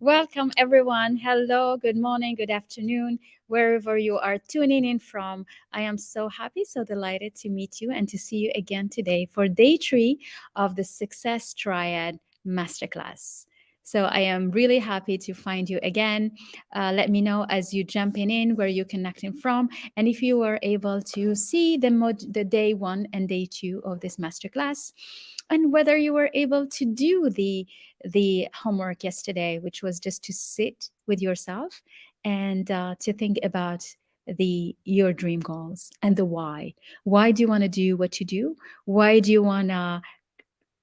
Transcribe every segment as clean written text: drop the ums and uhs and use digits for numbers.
Welcome, everyone. Hello, good morning, good afternoon, wherever you are tuning in from. I am so happy, so delighted to meet you and to see you again today for day three of the Success Triad Masterclass. So I am really happy to find you again. Let me know as you jumping in where you're connecting from, and if you were able to see the day one and day two of this masterclass, and whether you were able to do the homework yesterday, which was just to sit with yourself and to think about the your dream goals and the why. Why do you want to do what you do? Why do you want to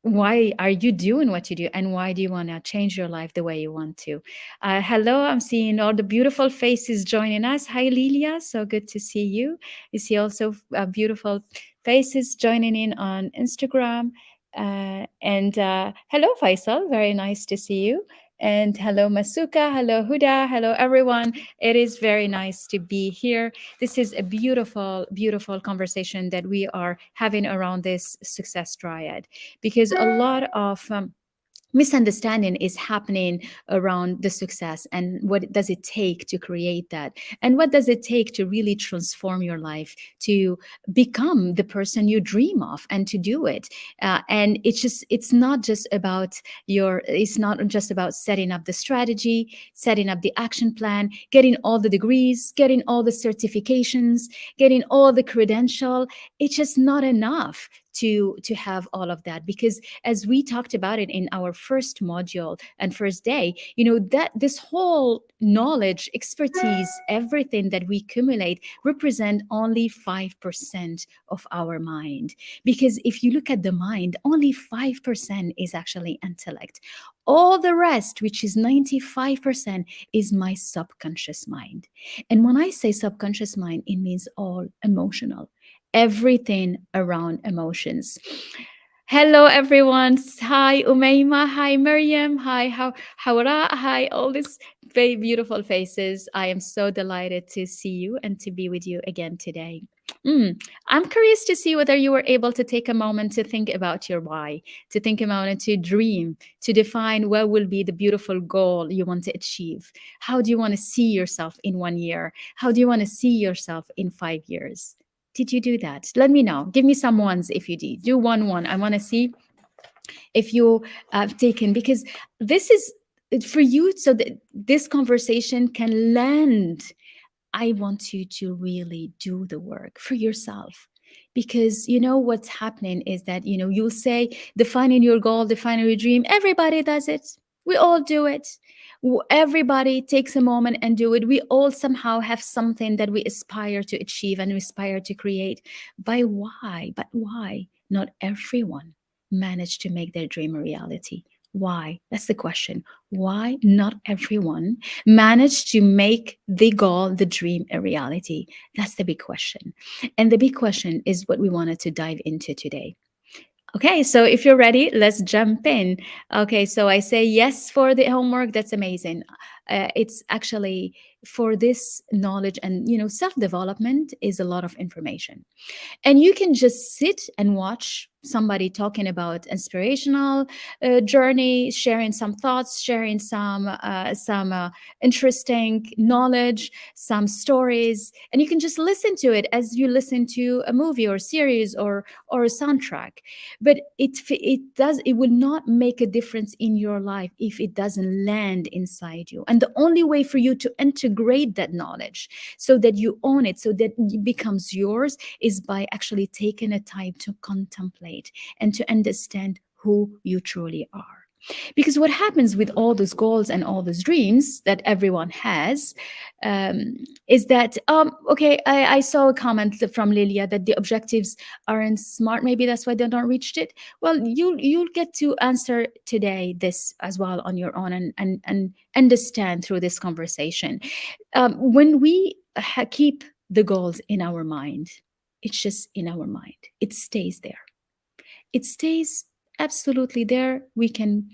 why are you doing what you do, and why do you want to change your life the way you want to? Hello, I'm seeing all the beautiful faces joining us. Hi, Lilia, so good to see you. You see also beautiful faces joining in on Instagram. And hello, Faisal, very nice to see you. And hello, Masuka. Hello, Huda. Hello, everyone. It is very nice to be here. This is a beautiful, beautiful conversation that we are having around this success triad, because a lot of misunderstanding is happening around the success, and what does it take to create that, and what does it take to really transform your life to become the person you dream of and to do it. And it's not just about it's not just about setting up the strategy, setting up the action plan, getting all the degrees, getting all the certifications, getting all the credential. It's just not enough to have all of that, because as we talked about it in our first module and first day, that this whole knowledge, expertise, everything that we accumulate represent only 5% of our mind. Because if you look at the mind, only 5% is actually intellect. All the rest, which is 95%, is my subconscious mind. And when I say subconscious mind, it means all emotional, everything around emotions. Hello, everyone. Hi, Umayma. Hi, Miriam. Hi, Hawara. Hi, all these very beautiful faces. I am so delighted to see you and to be with you again today. I'm curious to see whether you were able to take a moment to think about your why, to think about it, to dream, to define what will be the beautiful goal you want to achieve. How do you want to see yourself in 1 year? How do you want to see yourself in 5 years? Did you do that? Let me know. Give me some ones if you did. Do one. I want to see if you have taken, because this is for you so that this conversation can land. I want you to really do the work for yourself, because what's happening is that you'll say defining your goal, defining your dream. Everybody does it. We all do it. Everybody takes a moment and do it. We all somehow have something that we aspire to achieve and we aspire to create. But why not everyone managed to make their dream a reality? Why? That's the question. Why not everyone managed to make the goal, the dream, a reality? That's the big question. And the big question is what we wanted to dive into today. Okay, so if you're ready, let's jump in. Okay, so I say yes for the homework. That's amazing. It's actually for this knowledge, and self development is a lot of information. And you can just sit and watch somebody talking about inspirational journey, sharing some thoughts, sharing some interesting knowledge, some stories, and you can just listen to it as you listen to a movie or series or a soundtrack. But it will not make a difference in your life if it doesn't land inside you. And the only way for you to integrate that knowledge so that you own it, so that it becomes yours, is by actually taking a time to contemplate and to understand who you truly are. Because what happens with all those goals and all those dreams that everyone has, is that okay, I saw a comment from Lilia that the objectives aren't smart, maybe that's why they don't reached it. Well, you'll get to answer today this as well on your own, and understand through this conversation. When we keep the goals in our mind, it's just in our mind. It stays there. It stays absolutely there. We can,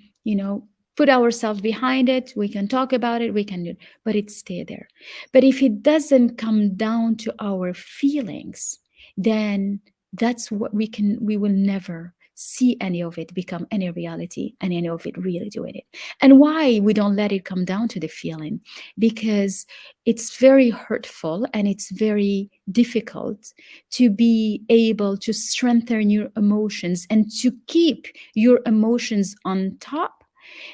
put ourselves behind it. We can talk about it. We can do it, but it stay there. But if it doesn't come down to our feelings, then that's what we will never see any of it become any reality and any of it really doing it. And why we don't let it come down to the feeling? Because it's very hurtful and it's very difficult to be able to strengthen your emotions and to keep your emotions on top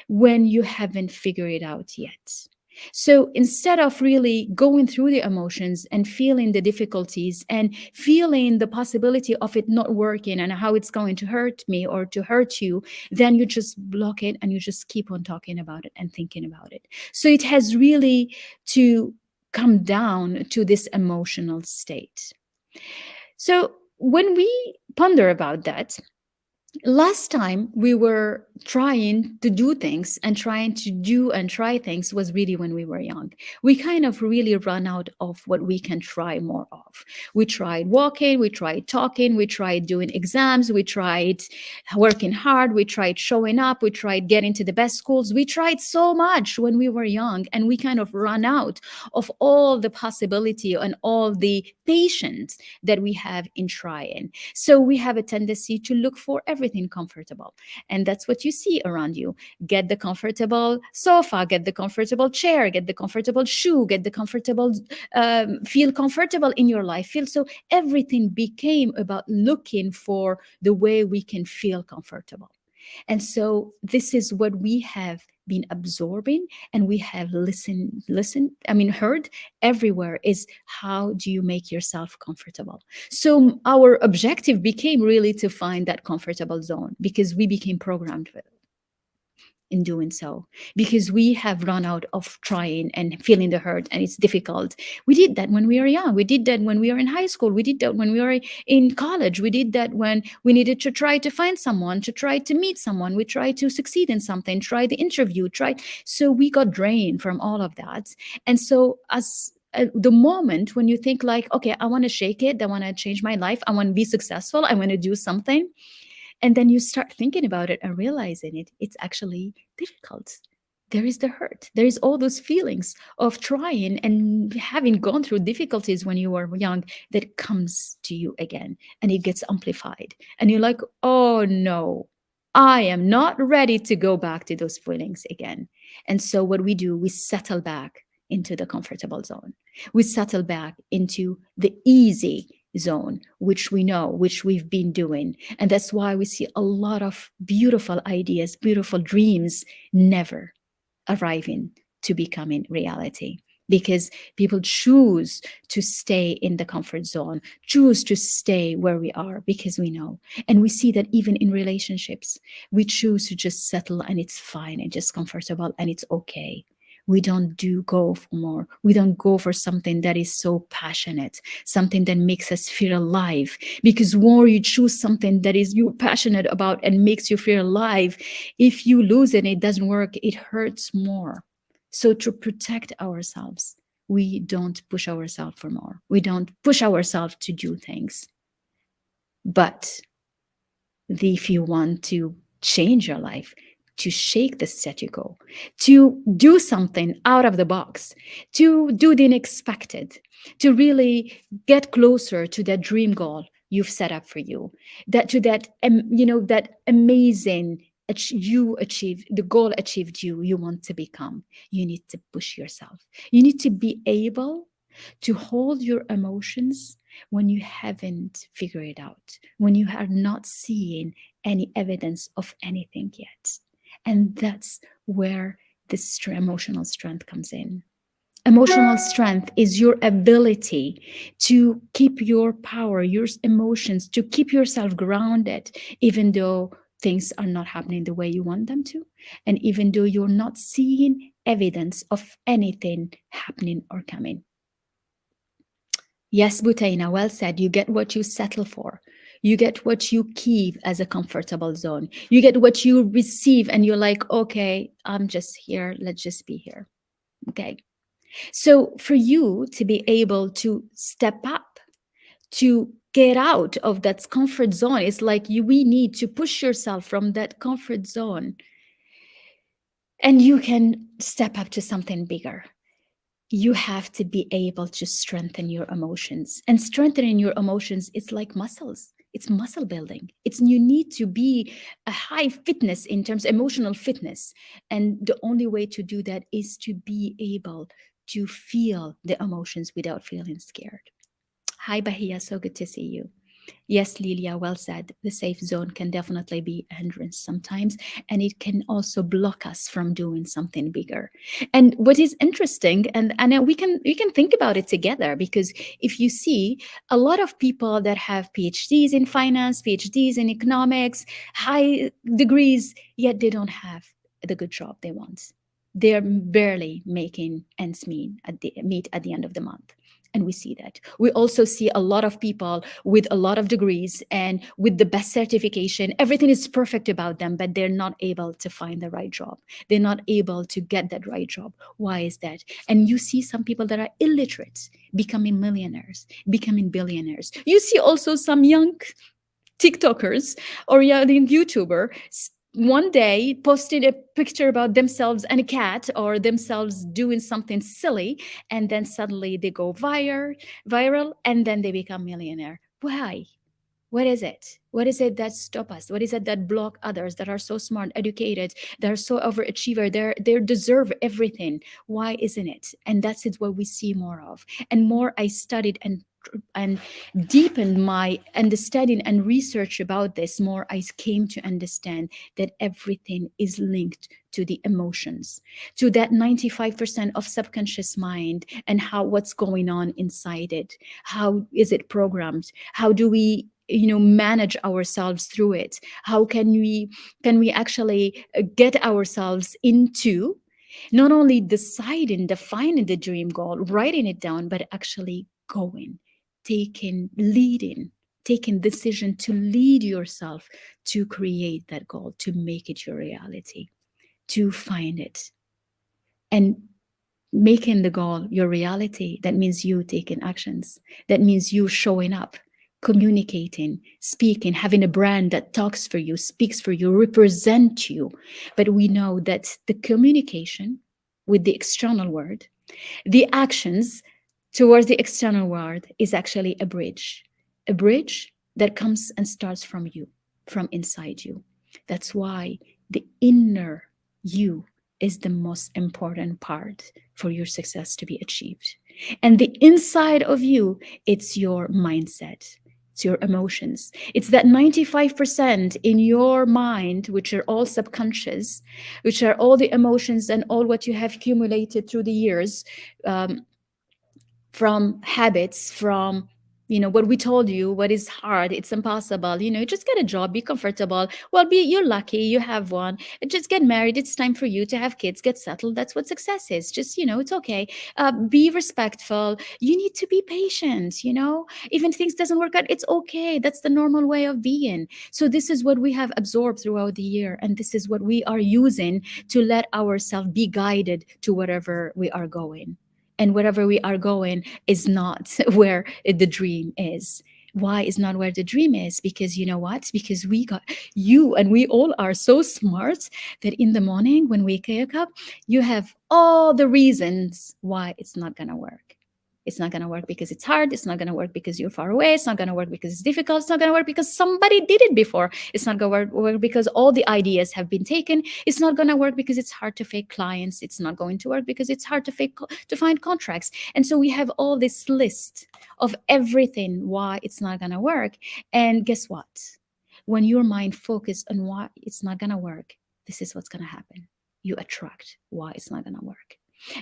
when you haven't figured it out yet. So instead of really going through the emotions and feeling the difficulties and feeling the possibility of it not working and how it's going to hurt me or to hurt you, then you just block it and you just keep on talking about it and thinking about it. So it has really to come down to this emotional state. So when we ponder about that, last time we were trying to do things and trying to do and try things was really when we were young. We kind of really run out of what we can try more of. We tried walking, we tried talking, we tried doing exams, we tried working hard, we tried showing up, we tried getting to the best schools. We tried so much when we were young, and we kind of run out of all the possibility and all the patience that we have in trying. So we have a tendency to look for everything comfortable. And that's what you see around you. Get the comfortable sofa, get the comfortable chair, get the comfortable shoe, get the comfortable, feel comfortable in your life. Feel so everything became about looking for the way we can feel comfortable. And so this is what we have been absorbing, and we have heard everywhere, is how do you make yourself comfortable? So our objective became really to find that comfortable zone, because we became programmed with it in doing so, because we have run out of trying and feeling the hurt, and it's difficult. We did that when we were young. We did that when we were in high school. We did that when we were in college. We did that when we needed to try to find someone, to try to meet someone. We tried to succeed in something, try the interview, so we got drained from all of that. And so as the moment when you think like, okay, I want to shake it, I want to change my life, I want to be successful, I want to do something, and then you start thinking about it and realizing it's actually difficult. There is the hurt. There is all those feelings of trying and having gone through difficulties when you were young that comes to you again, and it gets amplified. And you're like, oh no, I am not ready to go back to those feelings again. And so what we do, we settle back into the comfortable zone. We settle back into the easy zone, which we know, which we've been doing. And that's why we see a lot of beautiful ideas, beautiful dreams never arriving to becoming reality, because people choose to stay in the comfort zone, choose to stay where we are, because we know. And we see that even in relationships, we choose to just settle, and it's fine and just comfortable and it's okay. We don't go for more. We don't go for something that is so passionate, something that makes us feel alive. Because more you choose something that is you're passionate about and makes you feel alive, if you lose it and it doesn't work, it hurts more. So to protect ourselves, we don't push ourselves for more. We don't push ourselves to do things. But if you want to change your life, to shake the status quo, to do something out of the box, to do the unexpected, to really get closer to that dream goal you've set up for you, that amazing you achieve the goal achieved you want to become. You need to push yourself. You need to be able to hold your emotions when you haven't figured it out, when you are not seeing any evidence of anything yet. And that's where this emotional strength comes in. Emotional strength is your ability to keep your power, your emotions, to keep yourself grounded, even though things are not happening the way you want them to, and even though you're not seeing evidence of anything happening or coming. Yes, Butaina, well said. You get what you settle for. You get what you keep as a comfortable zone. You get what you receive, and you're like, okay, I'm just here. Let's just be here. Okay. So for you to be able to step up, to get out of that comfort zone, it's like we need to push yourself from that comfort zone, and you can step up to something bigger. You have to be able to strengthen your emotions. And strengthening your emotions is like muscles. It's muscle building. It's you need to be a high fitness in terms of emotional fitness. And the only way to do that is to be able to feel the emotions without feeling scared. Hi, Bahia. So good to see you. Yes, Lilia, well said. The safe zone can definitely be a hindrance sometimes, and it can also block us from doing something bigger. And what is interesting, and we can think about it together, because if you see a lot of people that have PhDs in finance, PhDs in economics, high degrees, yet they don't have the good job they want. They're barely making ends meet at the end of the month. And we see that. We also see a lot of people with a lot of degrees and with the best certification. Everything is perfect about them, but they're not able to find the right job. They're not able to get that right job. Why is that? And you see some people that are illiterate becoming millionaires, becoming billionaires. You see also some young TikTokers or young YouTuber one day posted a picture about themselves and a cat, or themselves doing something silly, and then suddenly they go viral, and then they become millionaire. Why? What is it? What is it that stop us? What is it that block others that are so smart, educated, that are so overachiever? They deserve everything. Why isn't it? And that's it what we see more of. And more I studied and deepened my understanding and research about this, more I came to understand that everything is linked to the emotions, to that 95% of subconscious mind, and how what's going on inside it. How is it programmed? How do we manage ourselves through it? How can we actually get ourselves into not only deciding, defining the dream goal, writing it down, but actually going, leading, taking decision to lead yourself to create that goal, to make it your reality, to find it. And making the goal your reality, that means you taking actions. That means you showing up, communicating, speaking, having a brand that talks for you, speaks for you, represent you. But we know that the communication with the external world, the actions towards the external world, is actually a bridge that comes and starts from you, from inside you. That's why the inner you is the most important part for your success to be achieved. And the inside of you, it's your mindset, it's your emotions. It's that 95% in your mind, which are all subconscious, which are all the emotions and all what you have accumulated through the years, um, from habits, from what we told you, what is hard, it's impossible, just get a job, be comfortable, well, you're lucky you have one, just get married, it's time for you to have kids, get settled, that's what success is, just it's okay, be respectful, you need to be patient, even things doesn't work out, it's okay, that's the normal way of being. So this is what we have absorbed throughout the year, and this is what we are using to let ourselves be guided to wherever we are going. And wherever we are going is not where the dream is. Why is not where the dream is? Because you know what? Because you and we all are so smart that in the morning when we wake up, you have all the reasons why it's not going to work. It's not going to work because it's hard. It's not going to work because you're far away. It's not going to work because it's difficult. It's not going to work because somebody did it before. It's not going to work because all the ideas have been taken. It's not going to work because it's hard to fake clients. It's not going to work because it's hard to find contracts. And so we have all this list of everything why it's not going to work. And guess what? When your mind focused on why it's not going to work, this is what's going to happen. You attract why it's not going to work.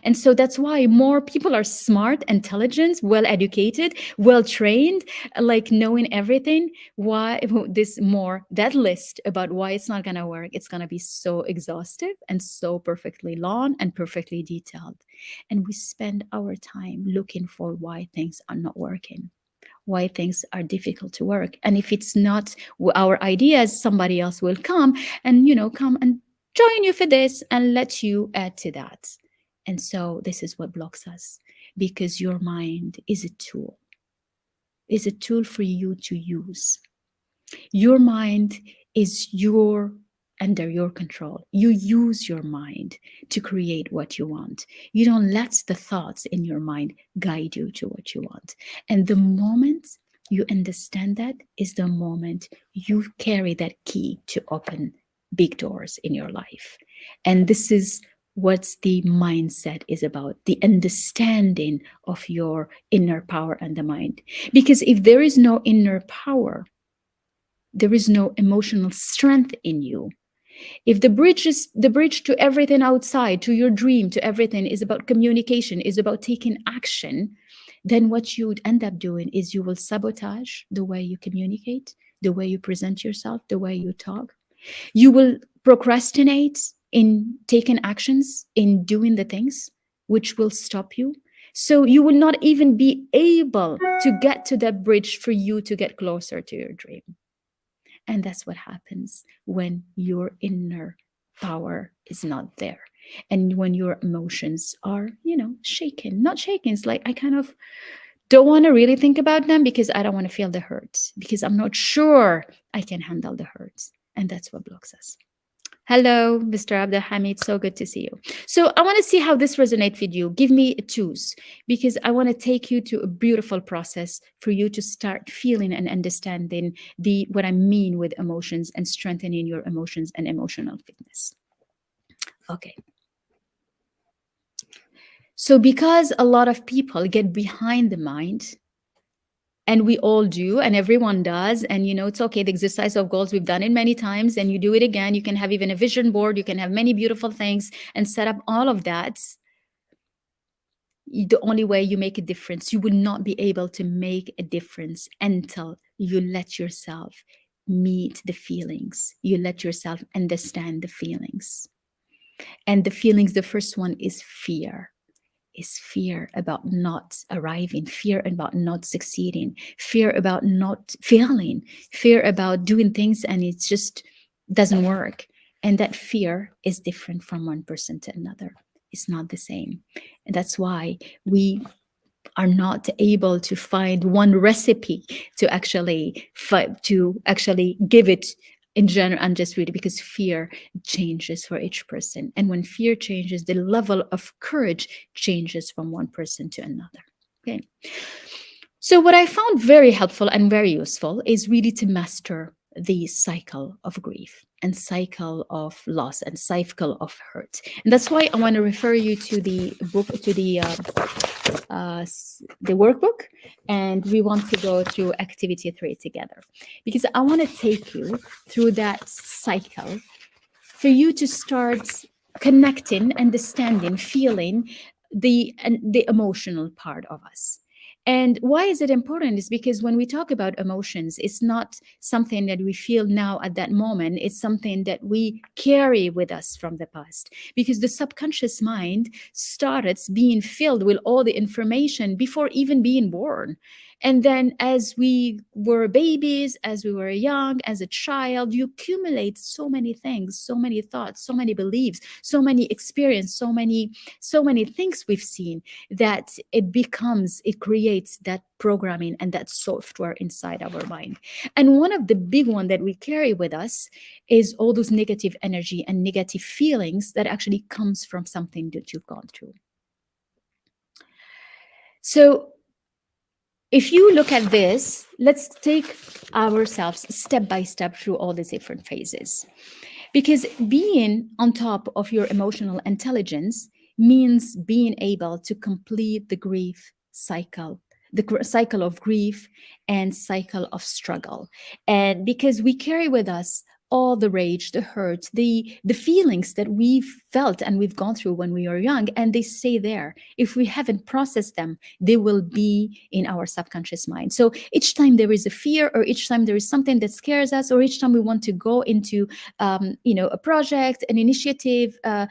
And so that's why more people are smart, intelligent, well educated, well trained, like knowing everything. Why this more that list about why it's not going to work, it's going to be so exhaustive and so perfectly long and perfectly detailed. And we spend our time looking for why things are not working, why things are difficult to work. And if it's not our ideas, somebody else will come and come and join you for this and let you add to that. And so this is what blocks us, because your mind is a tool for you to use. Your mind is under your control. You use your mind to create what you want. You don't let the thoughts in your mind guide you to what you want. And the moment you understand that is the moment you carry that key to open big doors in your life. And this is what the mindset is about, the understanding of your inner power and the mind. Because if there is no inner power, there is no emotional strength in you. If the bridge to everything outside, to your dream, to everything is about communication, is about taking action, then what you would end up doing is you will sabotage the way you communicate, the way you present yourself, the way you talk. You will procrastinate in taking actions, in doing the things which will stop you. So you will not even be able to get to that bridge for you to get closer to your dream. And that's what happens when your inner power is not there. And when your emotions are, shaken. Not shaken. It's like I kind of don't want to really think about them because I don't want to feel the hurt, because I'm not sure I can handle the hurt. And that's what blocks us. Hello, Mr. Abdul Hamid. So good to see you. So I want to see how this resonates with you. Give me twos, because I want to take you to a beautiful process for you to start feeling and understanding what I mean with emotions and strengthening your emotions and emotional fitness. Okay. So because a lot of people get behind the mind, and we all do, and everyone does. And, it's okay. The exercise of goals, we've done it many times, and you do it again. You can have even a vision board. You can have many beautiful things and set up all of that. The only way you make a difference, you will not be able to make a difference until you let yourself meet the feelings. You let yourself understand the feelings. And the feelings, the first one is fear. Is fear about not arriving, fear about not succeeding, fear about not failing, fear about doing things and it just doesn't work. And that fear is different from one person to another. It's not the same. And that's why we are not able to find one recipe to actually give it in general and just really, because fear changes for each person. And when fear changes, the level of courage changes from one person to another. Okay. So what I found very helpful and very useful is really to master the cycle of grief and cycle of loss and cycle of hurt. And that's why I want to refer you to the book, to the workbook, and we want to go through activity 3 together, because I want to take you through that cycle for you to start connecting, understanding, feeling the emotional part of us. And why is it important is because when we talk about emotions, it's not something that we feel now at that moment. It's something that we carry with us from the past, because the subconscious mind started being filled with all the information before even being born. And then as we were babies, as we were young, as a child, you accumulate so many things, so many thoughts, so many beliefs, so many experience, so many things we've seen, that it creates that programming and that software inside our mind. And one of the big one that we carry with us is all those negative energy and negative feelings that actually comes from something that you've gone through. So if you look at this, let's take ourselves step by step through all these different phases. Because being on top of your emotional intelligence means being able to complete the grief cycle, cycle of grief and cycle of struggle. And because we carry with us all the rage, the hurt, the feelings that we've felt and we've gone through when we were young, and they stay there. If we haven't processed them, they will be in our subconscious mind. So each time there is a fear, or each time there is something that scares us, or each time we want to go into a project, an initiative, a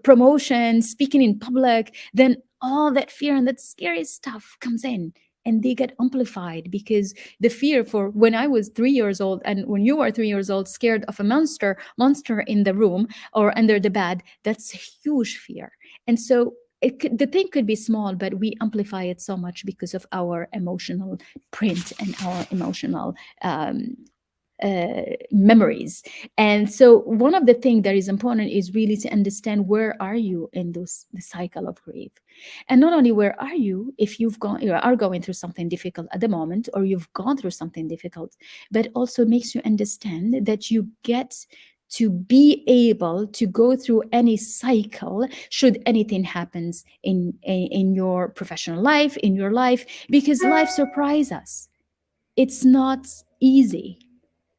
promotion, speaking in public, then all that fear and that scary stuff comes in. And they get amplified, because the fear for when I was 3 years old and when you are 3 years old, scared of a monster in the room or under the bed, that's a huge fear. And so the thing could be small, but we amplify it so much because of our emotional print and our emotional memories. And so one of the things that is important is really to understand where are you in the cycle of grief. And not only where are you, if you are going through something difficult at the moment, or you've gone through something difficult, but also makes you understand that you get to be able to go through any cycle should anything happens in your professional life, in your life, because life surprises us. It's not easy.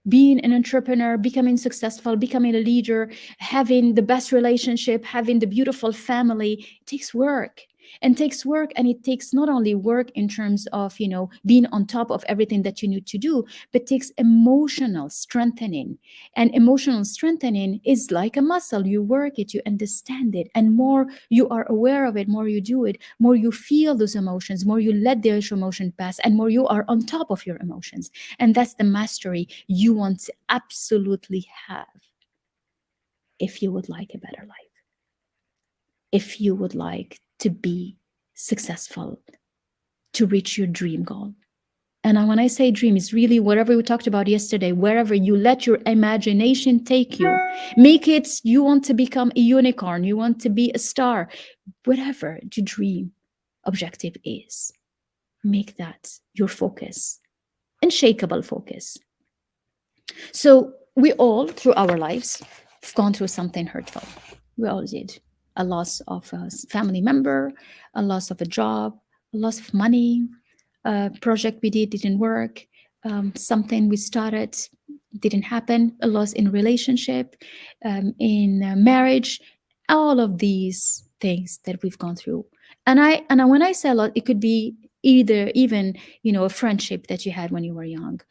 Being an entrepreneur, becoming successful, becoming a leader, having the best relationship, having the beautiful family, it takes work. And takes work, and it takes not only work in terms of, being on top of everything that you need to do, but takes emotional strengthening. And emotional strengthening is like a muscle. You work it, you understand it, and more you are aware of it, more you do it, more you feel those emotions, more you let those emotions pass, and more you are on top of your emotions. And that's the mastery you want to absolutely have if you would like a better life, if you would like to be successful, to reach your dream goal. And when I say dream, it's really whatever we talked about yesterday, wherever you let your imagination take you. Make it, you want to become a unicorn, you want to be a star, whatever the dream objective is, make that your focus, unshakable focus. So we all, through our lives, have gone through something hurtful. We all did. A loss of a family member, a loss of a job, a loss of money, a project we didn't work, something we started didn't happen, a loss in relationship, in marriage, all of these things that we've gone through. And when I say a lot, it could be either even a friendship that you had when you were young,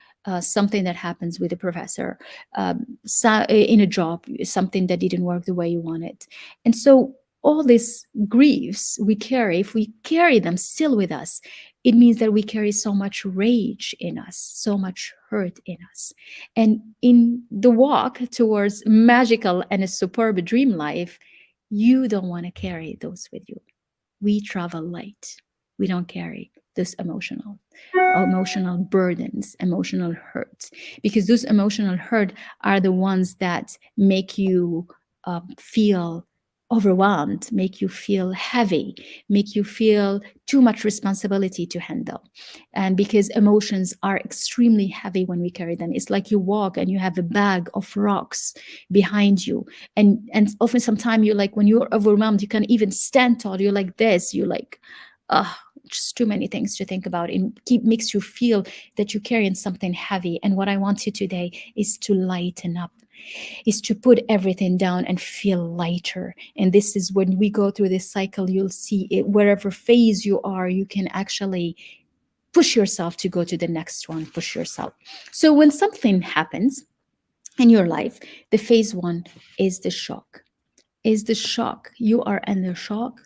something that happens with a professor, in a job, something that didn't work the way you wanted. And so all these griefs we carry, if we carry them still with us, it means that we carry so much rage in us, so much hurt in us. And in the walk towards magical and a superb dream life, you don't want to carry those with you. We travel light. We don't carry this emotional burdens, emotional hurts, because those emotional hurt are the ones that make you feel overwhelmed, make you feel heavy, make you feel too much responsibility to handle. And because emotions are extremely heavy when we carry them, it's like you walk and you have a bag of rocks behind you, and often sometimes you're like, when you're overwhelmed, you can't even stand tall, you're like this, you're like, just too many things to think about. It makes you feel that you're carrying something heavy. And what I want you today is to lighten up, is to put everything down and feel lighter. And this is when we go through this cycle, you'll see it, wherever phase you are, you can actually push yourself to go to the next one, push yourself. So when something happens in your life, the phase one is the shock. You are under shock.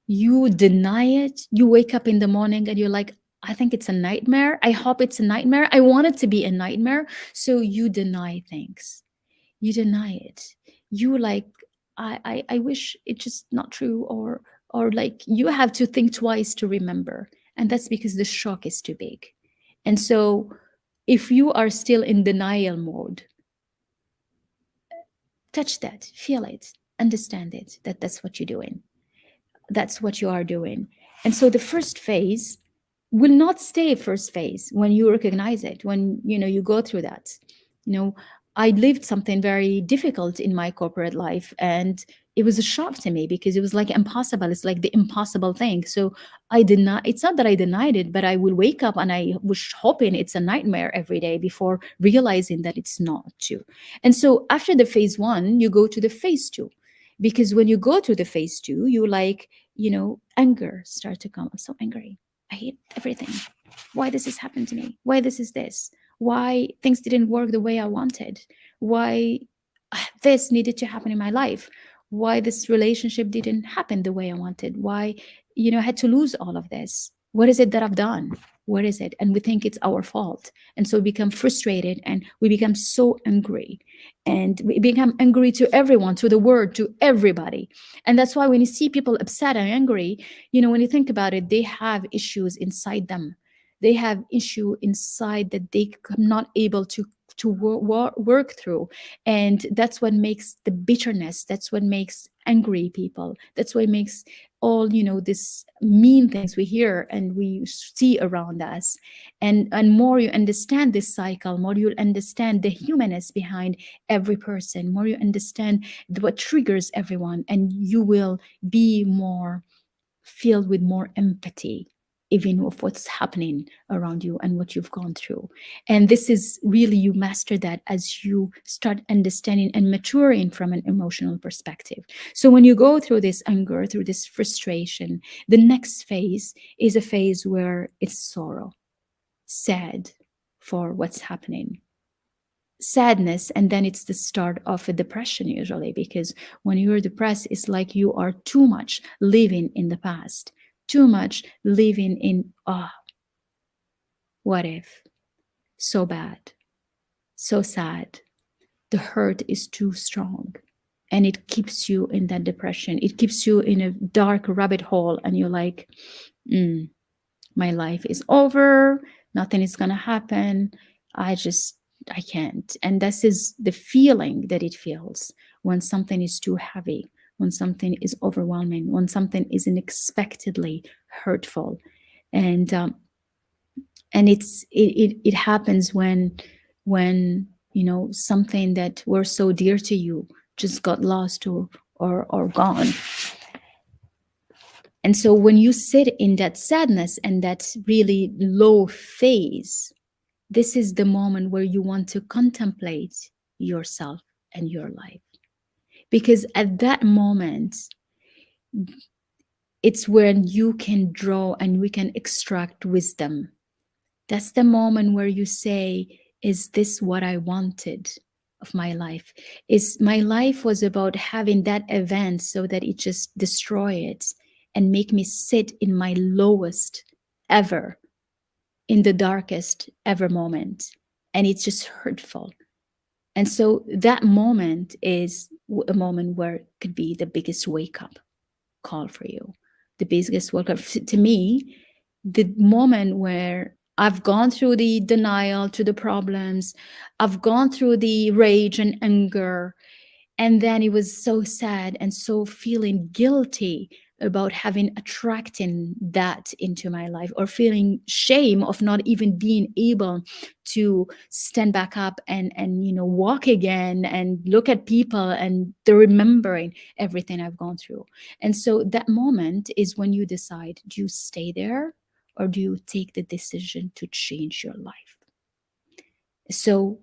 You deny it. You wake up in the morning and you're like, I think it's a nightmare. I hope it's a nightmare. I want it to be a nightmare. So you deny things. You deny it. You like, I wish it's just not true, or like you have to think twice to remember. And that's because the shock is too big. And so if you are still in denial mode, touch that, feel it, understand it, that's what you're doing. That's what you are doing. And so the first phase will not stay first phase when you recognize it, when you go through that. I lived something very difficult in my corporate life, and it was a shock to me because it was like impossible. It's like the impossible thing. So it's not that I denied it, but I will wake up and I was hoping it's a nightmare every day before realizing that it's not true. And so after the phase one, you go to the phase two, because when you go to the phase two, you like, anger start to come. I'm so angry. I hate everything. Why this has happened to me? Why this is this? Why things didn't work the way I wanted? Why this needed to happen in my life? Why this relationship didn't happen the way I wanted? Why, I had to lose all of this? What is it that I've done? What is it? And we think it's our fault. And so we become frustrated and we become so angry. And we become angry to everyone, to the world, to everybody. And that's why when you see people upset and angry, when you think about it, they have issues inside them. They have issue inside that they are not able to work through, and that's what makes the bitterness. That's what makes angry people. That's what makes all, this mean things we hear and we see around us. And more you understand this cycle, more you'll understand the humanness behind every person, more you understand what triggers everyone, and you will be more filled with more empathy, even of what's happening around you and what you've gone through. And this is really, you master that as you start understanding and maturing from an emotional perspective. So when you go through this anger, through this frustration, the next phase is a phase where it's sorrow, sad for what's happening, sadness, and then it's the start of a depression usually, because when you're depressed, it's like you are too much living in the past, too much living in, what if, so bad, so sad, the hurt is too strong, and it keeps you in that depression. It keeps you in a dark rabbit hole, and you're like, my life is over, nothing is gonna happen, I can't. And this is the feeling that it feels when something is too heavy, when something is overwhelming, when something is unexpectedly hurtful. And it happens when something that were so dear to you just got lost or gone. And so when you sit in that sadness and that really low phase, this is the moment where you want to contemplate yourself and your life. Because at that moment, it's when you can draw and we can extract wisdom. That's the moment where you say, is this what I wanted of my life? Is my life was about having that event so that it just destroy it and make me sit in my lowest ever, in the darkest ever moment, and it's just hurtful. And so that moment is a moment where it could be the biggest wake up call for you, the biggest wake up to me, the moment where I've gone through the denial to the problems, I've gone through the rage and anger, and then it was so sad and so feeling guilty about having attracting that into my life, or feeling shame of not even being able to stand back up and walk again and look at people and the remembering everything I've gone through. And so that moment is when you decide, do you stay there or do you take the decision to change your life? So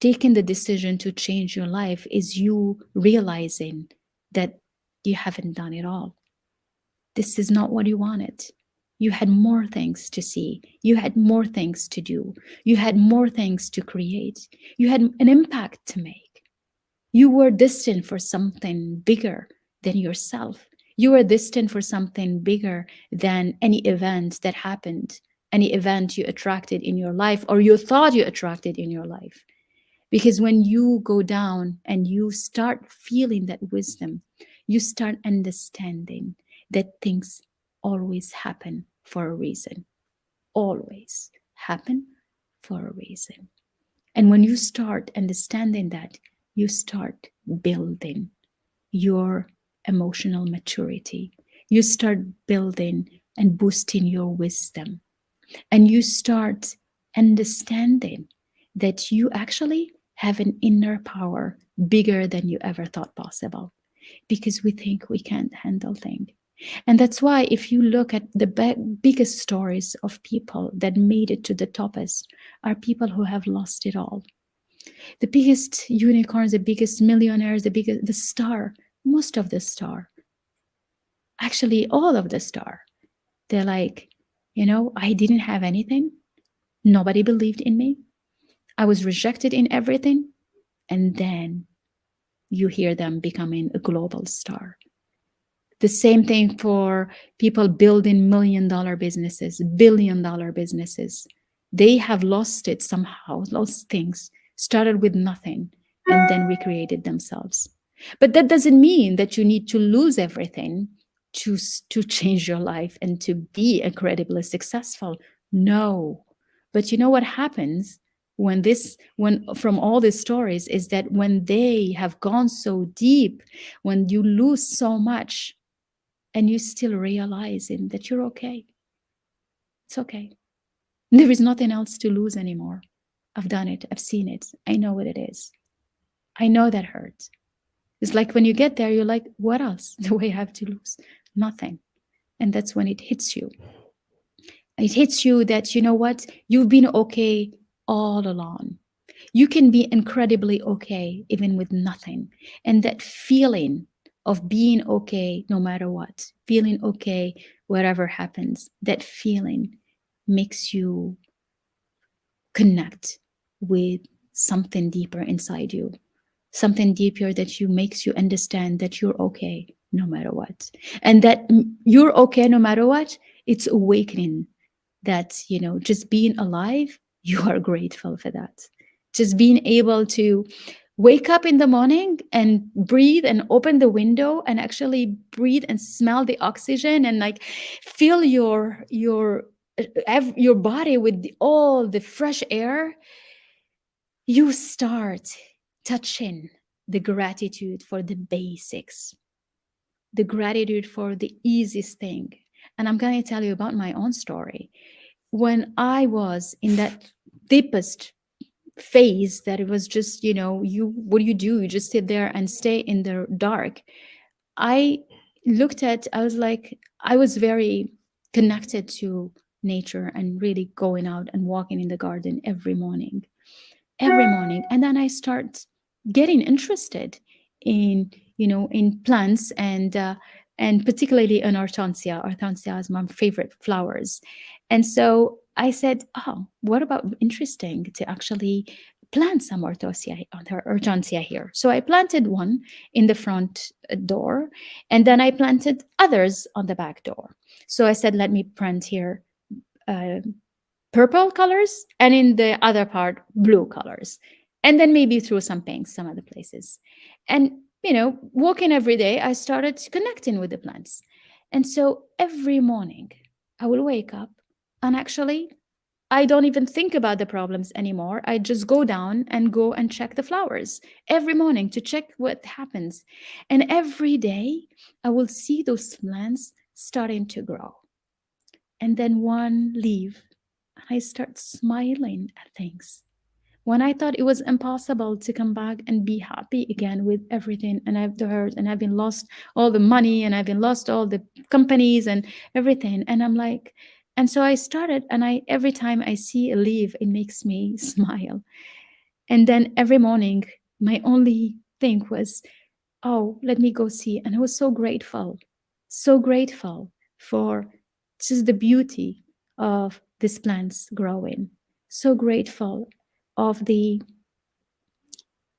taking the decision to change your life is you realizing that you haven't done it all. This is not what you wanted. You had more things to see. You had more things to do. You had more things to create. You had an impact to make. You were destined for something bigger than yourself. You were destined for something bigger than any event that happened, any event you attracted in your life or you thought you attracted in your life. Because when you go down and you start feeling that wisdom, you start understanding that things always happen for a reason. Always happen for a reason. And when you start understanding that, you start building your emotional maturity. You start building and boosting your wisdom. And you start understanding that you actually have an inner power bigger than you ever thought possible, because we think we can't handle things. And that's why if you look at the biggest stories of people that made it to the toppest are people who have lost it all. The biggest unicorns, the biggest millionaires, the star, most of the star, actually all of the star, they're like, I didn't have anything. Nobody believed in me. I was rejected in everything. And then you hear them becoming a global star. The same thing for people building $1 million businesses, $1 billion businesses. They have lost it somehow, lost things, started with nothing, and then recreated themselves. But that doesn't mean that you need to lose everything to change your life and to be incredibly successful. No. But you know what happens when from all these stories is that when they have gone so deep, when you lose so much and you still realizing that you're okay. It's okay. There is nothing else to lose anymore. I've done it. I've seen it. I know what it is. I know that hurts. It's like when you get there, you're like, what else do I have to lose? Nothing. And that's when it hits you. It hits you that, you know what? You've been okay all along. You can be incredibly okay even with nothing. And that feeling of being okay no matter what, feeling okay whatever happens, that feeling makes you connect with something deeper inside you, something deeper that you makes you understand that you're okay no matter what, and that you're okay no matter what. It's awakening that, you know, just being alive, you are grateful for that. Just being able to wake up in the morning and breathe and open the window and actually breathe and smell the oxygen and like feel your body with all the fresh air, you start touching the gratitude for the basics, the gratitude for the easiest thing. And I'm going to tell you about my own story. When I was in that deepest phase, that it was just, you know, you, what do? You just sit there and stay in the dark. I I was like, I was very connected to nature and really going out and walking in the garden every morning. And then I start getting interested in, you know, in plants and particularly in hortensia. Hortensia is my favorite flowers. And so I said, oh, what about interesting to actually plant some hortensia here. So I planted one in the front door, and then I planted others on the back door. So I said, let me plant here uh, purple colors, and in the other part blue colors, and then maybe through some pinks some other places. And, you know, walking every day, I started connecting with the plants. And so every morning I will wake up, and actually I don't even think about the problems anymore. I just go down and go and check the flowers every morning to check what happens. And every day I will see those plants starting to grow, and then one leaf, and I start smiling at things. When I thought it was impossible to come back and be happy again with everything, and I've heard, and I've been lost all the money, and I've been lost all the companies and everything, and I'm like, and so I started, and I every time I see a leaf, it makes me smile. And then every morning, my only thing was, oh, let me go see. And I was so grateful for just the beauty of these plants growing. So grateful of the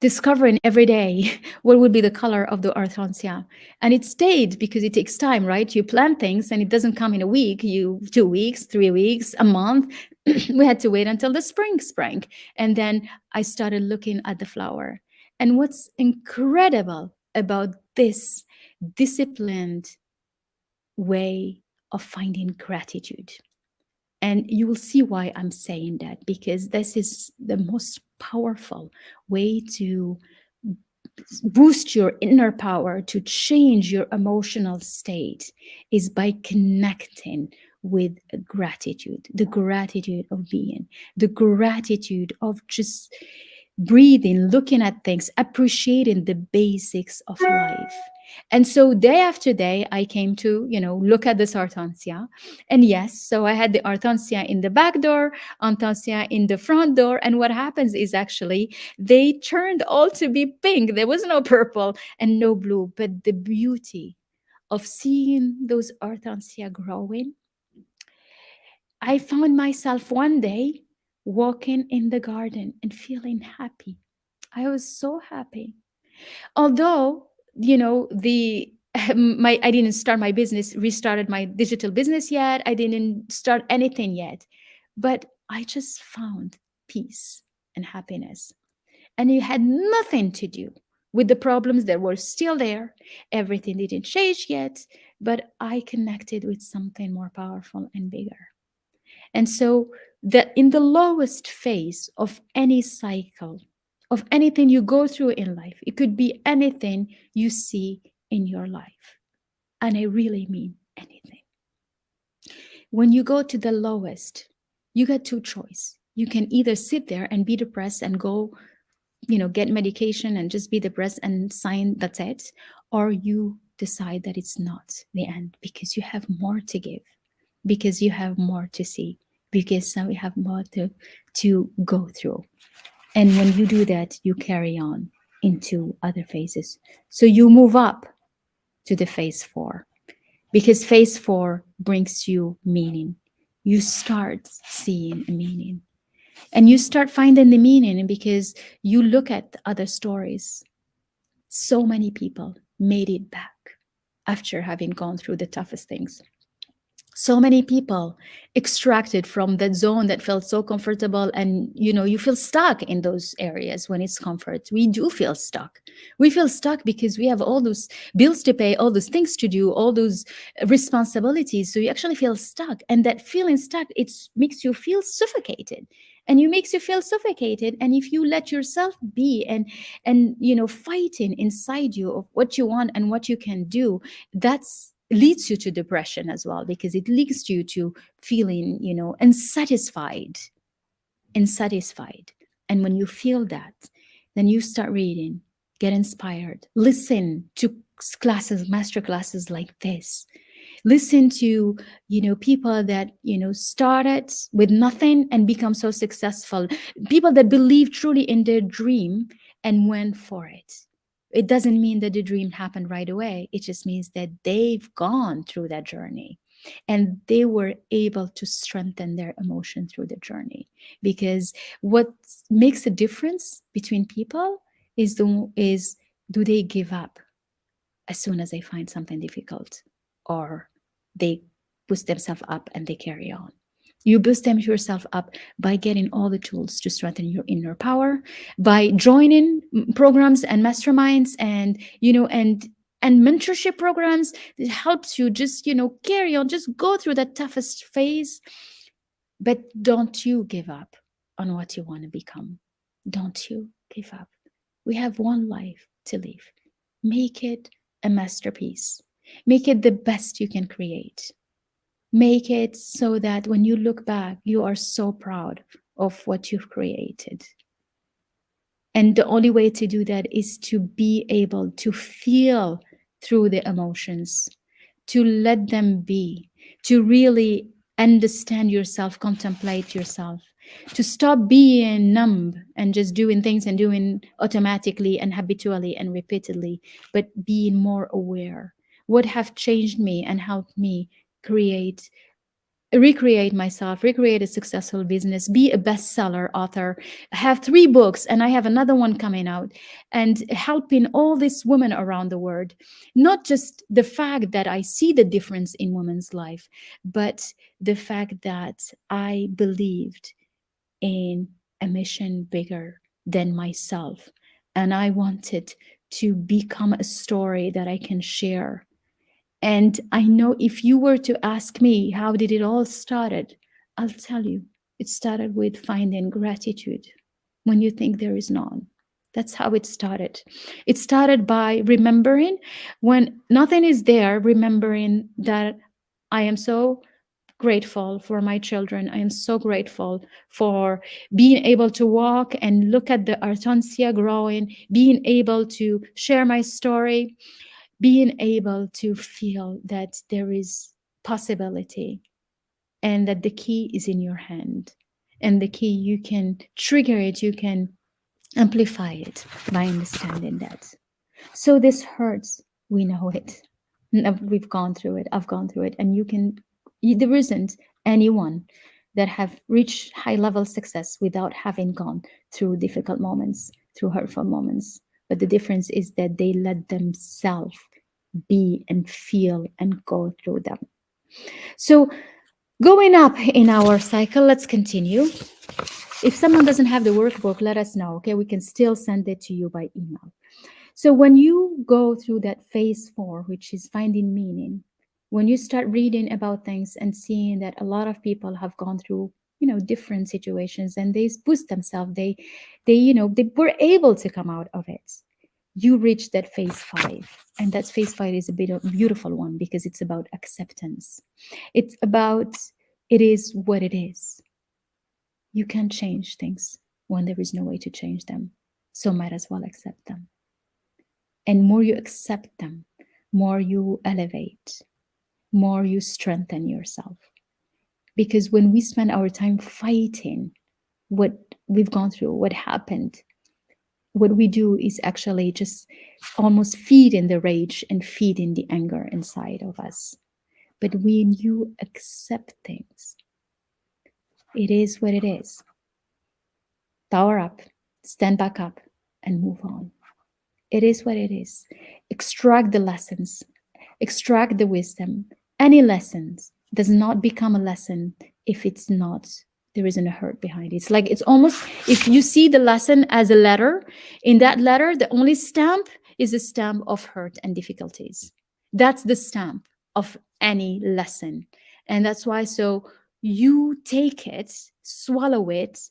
discovering every day what would be the color of the hortensia. And it stayed because it takes time, right? You plant things and it doesn't come in a week, 2 weeks, 3 weeks, a month. We had to wait until the spring sprang. And then I started looking at the flower. And what's incredible about this disciplined way of finding gratitude, and you will see why I'm saying that, because this is the most powerful way to boost your inner power, to change your emotional state, is by connecting with gratitude, the gratitude of being, the gratitude of just breathing, looking at things, appreciating the basics of life. And so day after day, I came to, you know, look at this hortensia. And yes, so I had the hortensia in the back door, hortensia in the front door. And what happens is actually they turned all to be pink. There was no purple and no blue, but the beauty of seeing those hortensia growing. I found myself one day walking in the garden and feeling happy. I was so happy. Although, you know, the my I didn't start my business, restarted my digital business yet. I didn't start anything yet. But I just found peace and happiness. And it had nothing to do with the problems that were still there. Everything didn't change yet, but I connected with something more powerful and bigger. And so that in the lowest phase of any cycle, of anything you go through in life, it could be anything you see in your life. And I really mean anything. When you go to the lowest, you get two choices. You can either sit there and be depressed and go, get medication and just be depressed and sign that's it, or you decide that it's not the end because you have more to give, because you have more to see, because now we have more to go through. And when you do that, you carry on into other phases. So you move up to the phase 4, because phase 4 brings you meaning. You start seeing a meaning, and you start finding the meaning because you look at other stories. So many people made it back after having gone through the toughest things. So many people extracted from that zone that felt so comfortable, and you feel stuck in those areas. When it's comfort, we do feel stuck. We feel stuck because we have all those bills to pay, all those things to do, all those responsibilities. So you actually feel stuck, and that feeling stuck, it makes you feel suffocated, and you makes you feel suffocated. And if you let yourself be and fighting inside you of what you want and what you can do, that's leads you to depression as well, because it leads you to feeling unsatisfied. And when you feel that, then you start reading, get inspired, listen to classes, master classes like this, listen to people that started with nothing and become so successful, people that believe truly in their dream and went for it. It doesn't mean that the dream happened right away. It just means that they've gone through that journey and they were able to strengthen their emotion through the journey. Because what makes a difference between people is do they give up as soon as they find something difficult, or they boost themselves up and they carry on. You boost yourself up by getting all the tools to strengthen your inner power, by joining programs and masterminds and mentorship programs that helps you just carry on, just go through that toughest phase. But don't you give up on what you want to become. Don't you give up. We have one life to live. Make it a masterpiece. Make it the best you can create. Make it so that when you look back, you are so proud of what you've created. And the only way to do that is to be able to feel through the emotions, to let them be, to really understand yourself, contemplate yourself, to stop being numb and just doing things and doing automatically and habitually and repeatedly, but being more aware. What have changed me and helped me recreate myself, recreate a successful business, be a bestseller author, have 3 books, and I have another one coming out, and helping all these women around the world. Not just the fact that I see the difference in women's life, but the fact that I believed in a mission bigger than myself. And I wanted to become a story that I can share. And I know if you were to ask me, how did it all started? I'll tell you, it started with finding gratitude when you think there is none. That's how it started. It started by remembering when nothing is there, remembering that I am so grateful for my children. I am so grateful for being able to walk and look at the artansia growing, being able to share my story, being able to feel that there is possibility and that the key is in your hand. And the key, you can trigger it, you can amplify it by understanding that. So this hurts, we know it. We've gone through it, I've gone through it, and there isn't anyone that have reached high level success without having gone through difficult moments, through hurtful moments. But the difference is that they let themselves be and feel and go through them. So going up in our cycle, let's continue. If someone doesn't have the workbook, let us know, okay? We can still send it to you by email. So when you go through that phase 4, which is finding meaning, When you start reading about things and seeing that a lot of people have gone through, different situations, and they boost themselves, they were able to come out of it. You reach that phase 5, and that phase 5 is a bit of beautiful one, because it's about acceptance. It's about, it is what it is. You can't change things when there is no way to change them, so might as well accept them. And more you accept them, more you elevate, more you strengthen yourself. Because when we spend our time fighting what we've gone through, what happened, what we do is actually just almost feed in the rage and feed in the anger inside of us. But when you accept things, it is what it is. Power up, stand back up, and move on. It is what it is. Extract the lessons, extract the wisdom. Any lessons does not become a lesson if it's not, there isn't a hurt behind it. It's almost, if you see the lesson as a letter, in that letter, the only stamp is a stamp of hurt and difficulties. That's the stamp of any lesson. And that's why, so you take it, swallow it,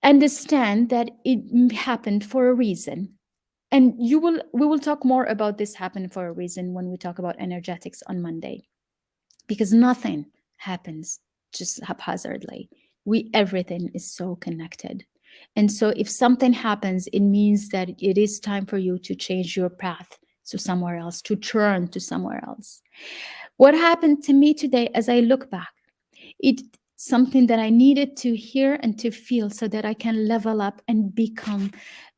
understand that it happened for a reason. And we will talk more about this happened for a reason when we talk about energetics on Monday, because nothing happens just haphazardly. Everything is so connected. And so if something happens, it means that it is time for you to change your path to somewhere else, to turn to somewhere else. What happened to me today, as I look back, it's something that I needed to hear and to feel, so that I can level up and become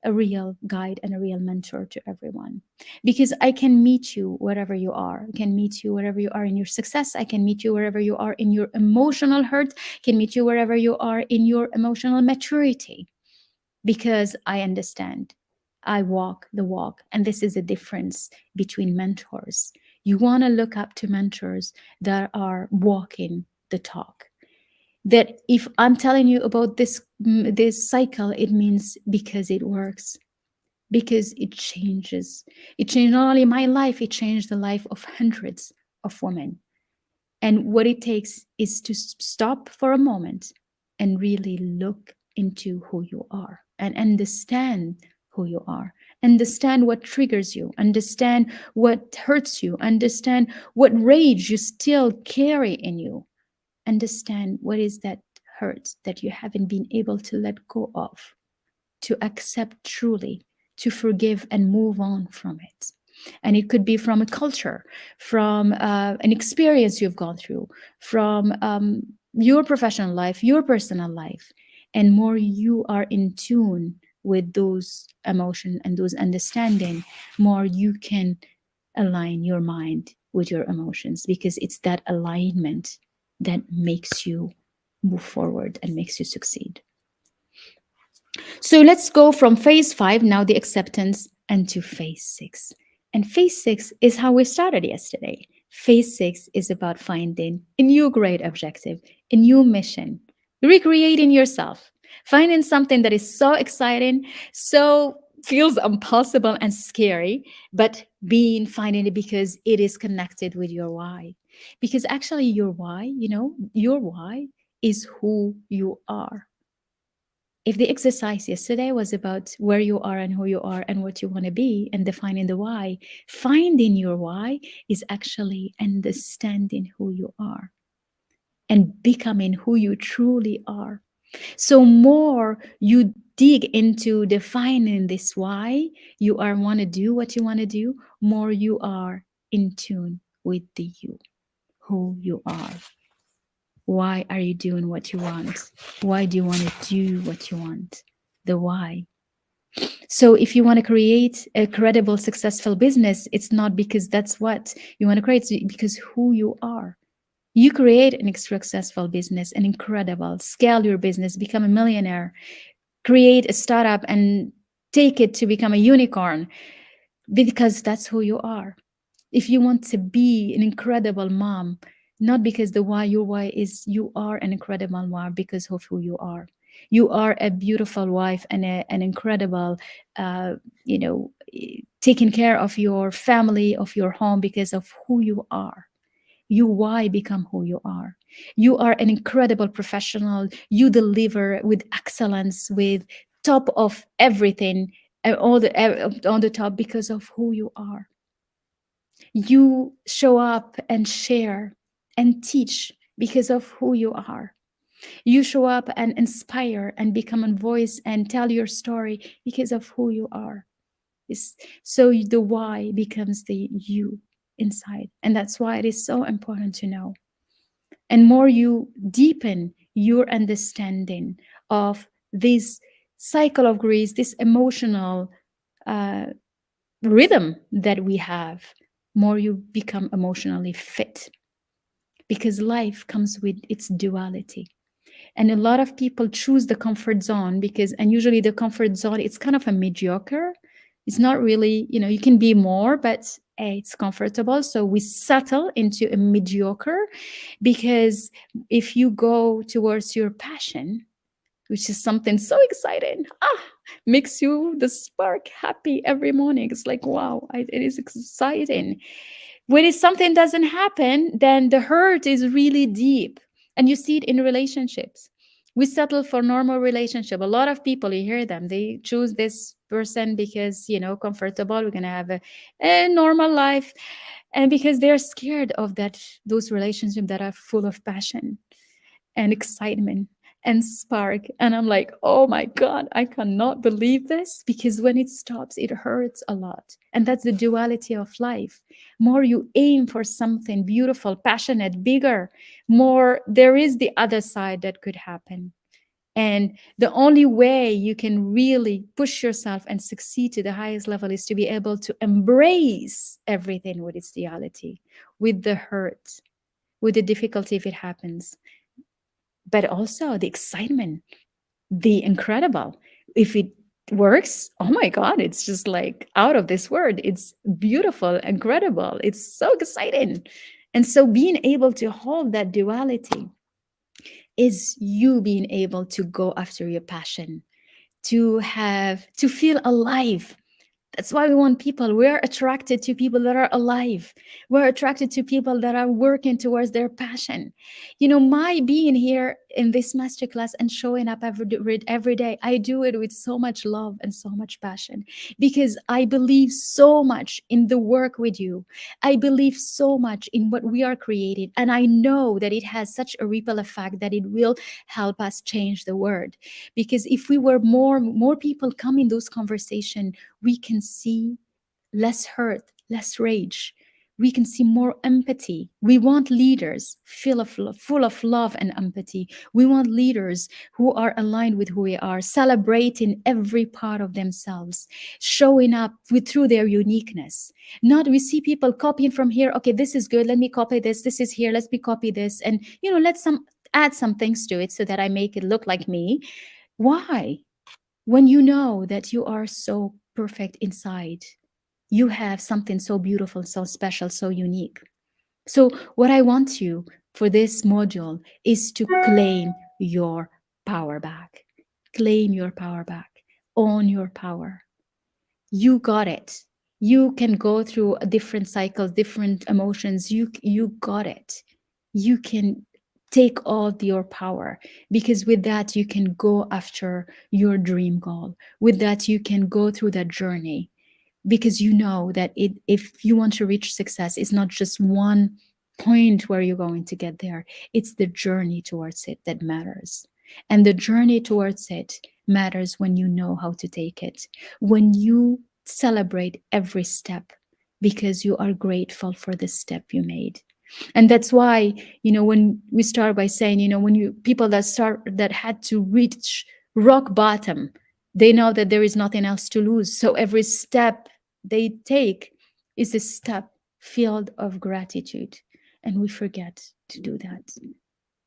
a real guide and a real mentor to everyone. Because I can meet you wherever you are. I can meet you wherever you are in your success. I can meet you wherever you are in your emotional hurt. I can meet you wherever you are in your emotional maturity. Because I understand. I walk the walk. And this is a difference between mentors. You want to look up to mentors that are walking the talk. That if I'm telling you about this cycle, it means because it works, because it changes. It changed not only my life, it changed the life of hundreds of women. And what it takes is to stop for a moment and really look into who you are and understand who you are. Understand what triggers you, understand what hurts you, understand what rage you still carry in you. Understand what is that hurt that you haven't been able to let go of, to accept truly, to forgive and move on from it. And it could be from a culture, from an experience you've gone through, from your professional life, your personal life. And more you are in tune with those emotions and those understanding, more you can align your mind with your emotions, because it's that alignment that makes you move forward and makes you succeed. So let's go from phase 5, now the acceptance, and to phase 6. And phase 6 is how we started yesterday. Phase 6 is about finding a new great objective, a new mission, recreating yourself, finding something that is so exciting, so feels impossible and scary, but finding it because it is connected with your why. Because actually your why, your why is who you are. If the exercise yesterday was about where you are and who you are and what you want to be and defining the why, finding your why is actually understanding who you are and becoming who you truly are. So more you dig into defining this why you want to do what you want to do, more you are in tune with the you, who you are. Why are you doing what you want? Why do you want to do what you want? The why. So if you want to create a credible, successful business, it's not because that's what you want to create, it's because who you are. You create an successful business, an incredible, scale your business, become a millionaire, create a startup and take it to become a unicorn, because that's who you are. If you want to be an incredible mom, not because your why is you are an incredible mom because of who you are. You are a beautiful wife and an incredible, taking care of your family, of your home, because of who you are. You why become who you are. You are an incredible professional. You deliver with excellence, with top of everything, all the on the top, because of who you are. You show up and share and teach because of who you are. You show up and inspire and become a voice and tell your story because of who you are. So the why becomes the you inside. And that's why it is so important to know. And more you deepen your understanding of this cycle of grace, this emotional uh, rhythm that we have, more you become emotionally fit, because life comes with its duality. And a lot of people choose the comfort zone because, and usually the comfort zone, it's kind of a mediocre. It's not really, you can be more, but it's comfortable. So we settle into a mediocre, because if you go towards your passion, which is something so exciting, makes you the spark happy every morning. It's like, wow, it is exciting. When it's something doesn't happen, then the hurt is really deep. And you see it in relationships. We settle for normal relationship. A lot of people, you hear them, they choose this person because, comfortable. We're going to have a normal life. And because they're scared of those relationships that are full of passion and excitement and spark. And I'm like, oh my God, I cannot believe this, because when it stops, it hurts a lot. And that's the duality of life. More you aim for something beautiful, passionate, bigger, more there is the other side that could happen. And the only way you can really push yourself and succeed to the highest level is to be able to embrace everything with its duality, with the hurt, with the difficulty if it happens, but also the excitement, the incredible. If it works, oh my God, it's just like out of this world. It's beautiful, incredible. It's so exciting. And so being able to hold that duality is you being able to go after your passion, to feel alive. That's why we want people. We're attracted to people that are alive. We're attracted to people that are working towards their passion. My being here in this masterclass and showing up every day, I do it with so much love and so much passion, because I believe so much in the work with you. I believe so much in what we are creating. And I know that it has such a ripple effect that it will help us change the world. Because if we were more people come in those conversations, we can see less hurt, less rage. We can see more empathy. We want leaders full of love and empathy. We want leaders who are aligned with who we are, celebrating every part of themselves, showing up through their uniqueness. Not we see people copying from here. Okay, this is good. Let me copy this. This is here. Let's me copy this. And let's add some things to it so that I make it look like me. Why? When you know that you are so perfect inside, you have something so beautiful, so special, so unique. So what I want you for this module is to claim your power back. Claim your power back. Own your power. You got it. You can go through different cycles, different emotions. You got it. You can take all your power, because with that you can go after your dream goal. With that you can go through that journey, because you know that if you want to reach success, it's not just one point where you're going to get there. It's the journey towards it that matters. And the journey towards it matters when you know how to take it, when you celebrate every step, because you are grateful for the step you made. And that's why, when we start by saying, when you people that had to reach rock bottom, they know that there is nothing else to lose. So every step they take is a step filled of gratitude. And we forget to do that.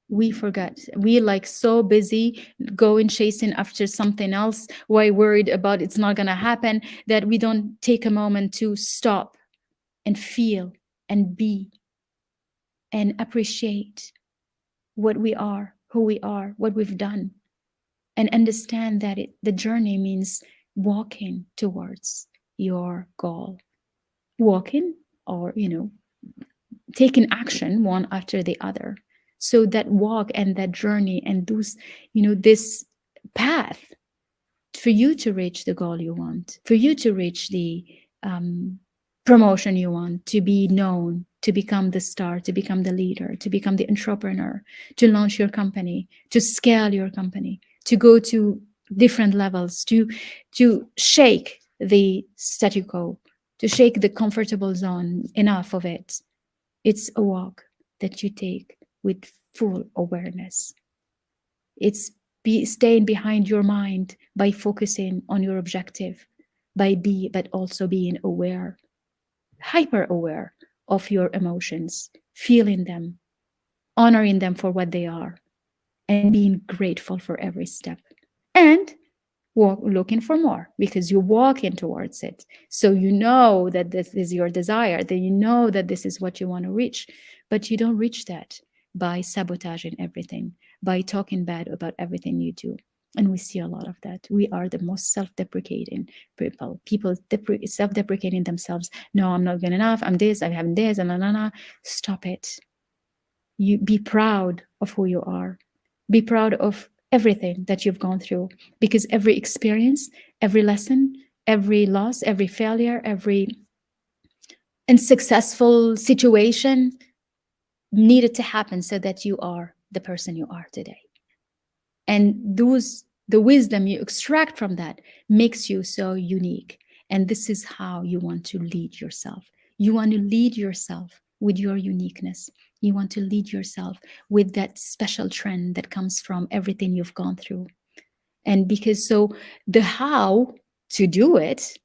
We forget. We like so busy going chasing after something else, why worried about it's not going to happen, that we don't take a moment to stop and feel and be and appreciate what we are, who we are, what we've done, and understand that the journey means walking towards your goal, walking or, taking action one after the other. So that walk and that journey and those, this path for you to reach the goal you want, for you to reach the um, promotion you want, to be known, to become the star, to become the leader, to become the entrepreneur, to launch your company, to scale your company, to go to different levels, to shake the statu quo, to shake the comfortable zone, enough of it. It's a walk that you take with full awareness. It's staying behind your mind by focusing on your objective, but also being aware, hyper aware of your emotions, feeling them, honoring them for what they are, and being grateful for every step. And looking for more because you're walking towards it. So you know that this is your desire, that you know that this is what you want to reach, but you don't reach that by sabotaging everything, by talking bad about everything you do. And we see a lot of that. We are the most self-deprecating people self-deprecating themselves. No, I'm not good enough. I'm this, I haven't this, and na. Stop it. You be proud of who you are. Be proud of everything that you've gone through, because every experience, every lesson, every loss, every failure, every unsuccessful situation needed to happen so that you are the person you are today. And the wisdom you extract from that makes you so unique. And this is how you want to lead yourself. You want to lead yourself with your uniqueness. You want to lead yourself with that special trend that comes from everything you've gone through. And because so the how to do it,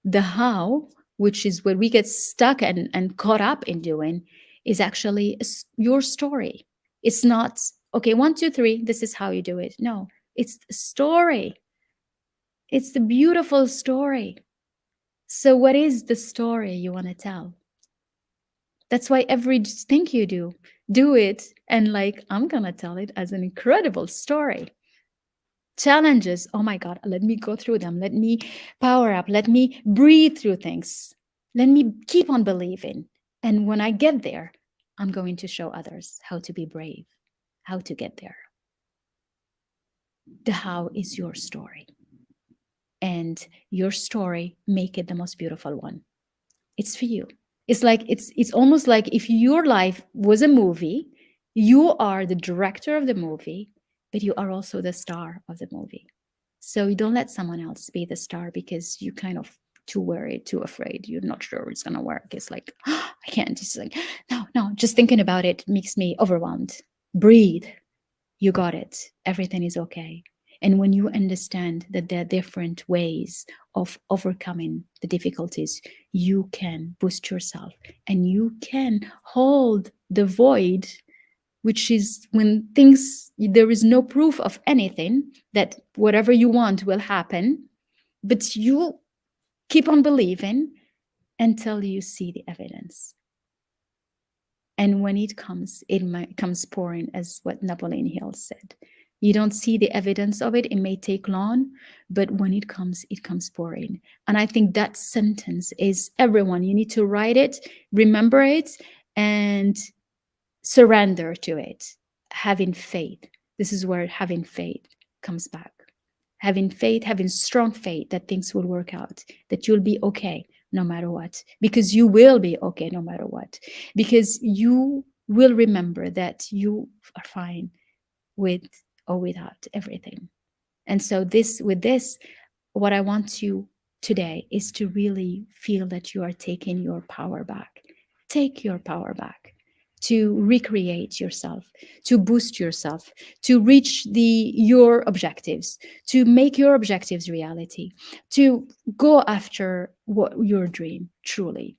the how, which is what we get stuck and caught up in doing, is actually your story. It's not, okay, 1, 2, 3, this is how you do it. No, it's the story. It's the beautiful story. So what is the story you want to tell? That's why everything you do it. And like, I'm going to tell it as an incredible story. Challenges, oh my God, let me go through them. Let me power up. Let me breathe through things. Let me keep on believing. And when I get there, I'm going to show others how to be brave, how to get there. The how is your story. And your story, make it the most beautiful one. It's for you. It's like it's almost like if your life was a movie, you are the director of the movie, but you are also the star of the movie. So you don't let someone else be the star because you kind of too worried, too afraid. You're not sure it's gonna work. It's like, oh, I can't. It's like, no. Just thinking about it makes me overwhelmed. Breathe. You got it. Everything is okay. And when you understand that there are different ways of overcoming the difficulties, you can boost yourself and you can hold the void, which is when there is no proof of anything, that whatever you want will happen, but you keep on believing until you see the evidence. And when it comes pouring, as what Napoleon Hill said. You don't see the evidence of it. It may take long, but when it comes pouring. And I think that sentence is everyone. You need to write it, remember it, and surrender to it. Having faith. This is where having faith comes back. Having faith, having strong faith that things will work out, that you'll be okay no matter what, because you will be okay no matter what, because you will remember that you are fine with or without everything. And so with this, what I want you today is to really feel that you are taking your power back. Take your power back to recreate yourself, to boost yourself, to reach your objectives, to make your objectives reality, to go after your dream truly,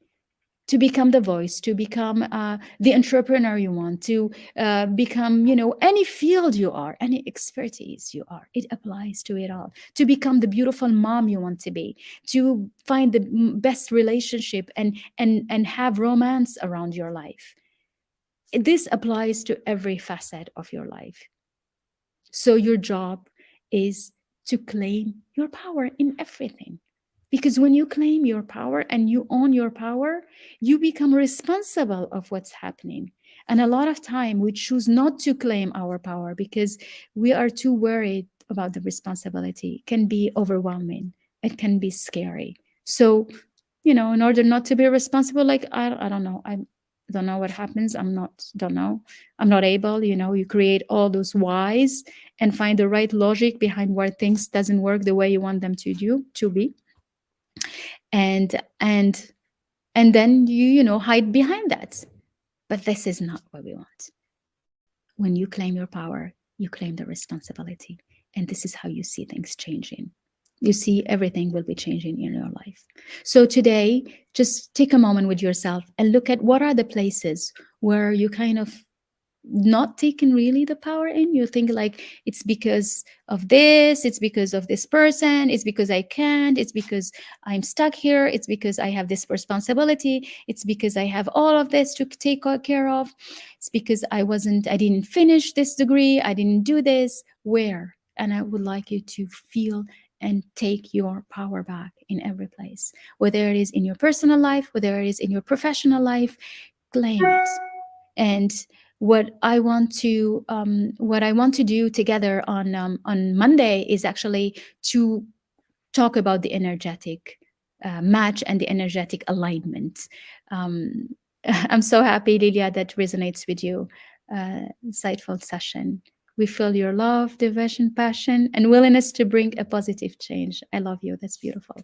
to become the voice, to become the entrepreneur you want, to become, any field you are, any expertise you are. It applies to it all. To become the beautiful mom you want to be, to find the best relationship and have romance around your life. This applies to every facet of your life. So your job is to claim your power in everything, Because when you claim your power and you own your power, you become responsible of what's happening. And a lot of time we choose not to claim our power because we are too worried about the responsibility. It can be overwhelming. It can be scary. So, in order not to be responsible, like I don't know, I don't know what happens. Don't know. I'm not able. You create all those whys and find the right logic behind why things doesn't work the way you want them to be, and and and then you hide behind that. But this is not what we want. When you claim your power, you claim the responsibility, and this is how you see things changing. You see everything will be changing in your life. So today, just take a moment with yourself and look at what are the places where you kind of not taking really the power in. You think like it's because of this, it's because of this person, it's because I can't, it's because I'm stuck here, it's because I have this responsibility, it's because I have all of this to take care of, it's because I didn't finish this degree, I didn't do this. Where? And I would like you to feel and take your power back in every place, whether it is in your personal life, whether it is in your professional life. Claim it. And what I want to do together on Monday is actually to talk about the energetic match and the energetic alignment. Um, I'm so happy, Lilia, that resonates with you. Insightful session. We feel your love, devotion, passion, and willingness to bring a positive change. I love you. That's beautiful.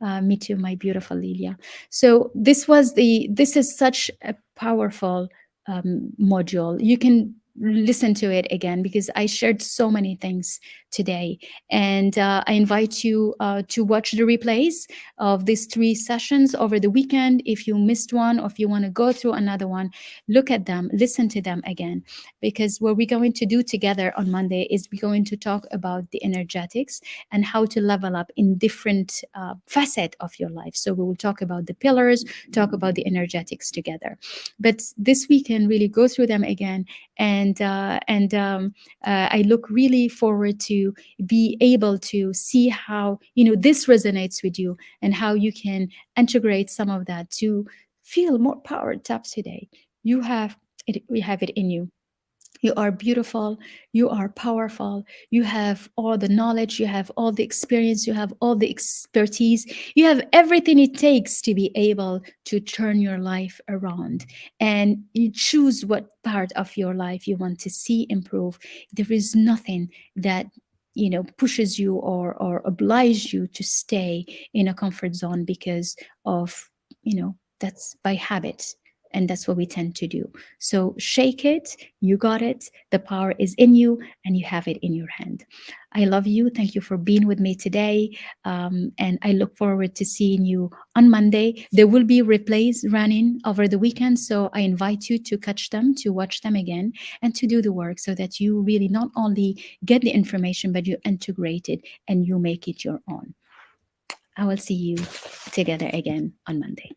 Me too, my beautiful Lilia. So this is such a powerful module. You can listen to it again because I shared so many things today, and I invite you to watch the replays of these 3 sessions over the weekend. If you missed one or if you want to go through another one, look at them, listen to them again, because what we're going to do together on Monday is we're going to talk about the energetics and how to level up in different facet of your life. So we will talk about the pillars, talk about the energetics together. But this weekend, really go through them again, and I look really forward to be able to see how this resonates with you and how you can integrate some of that to feel more powered up today. You have it. We have it in you. You are beautiful. You are powerful. You have all the knowledge. You have all the experience. You have all the expertise. You have everything it takes to be able to turn your life around. And you choose what part of your life you want to see improve. There is nothing that pushes you or obliges you to stay in a comfort zone because of that's by habit. And that's what we tend to do. So shake it. You got it. The power is in you and you have it in your hand. I love you. Thank you for being with me today. And I look forward to seeing you on Monday. There will be replays running over the weekend. So I invite you to catch them, to watch them again, and to do the work so that you really not only get the information, but you integrate it and you make it your own. I will see you together again on Monday.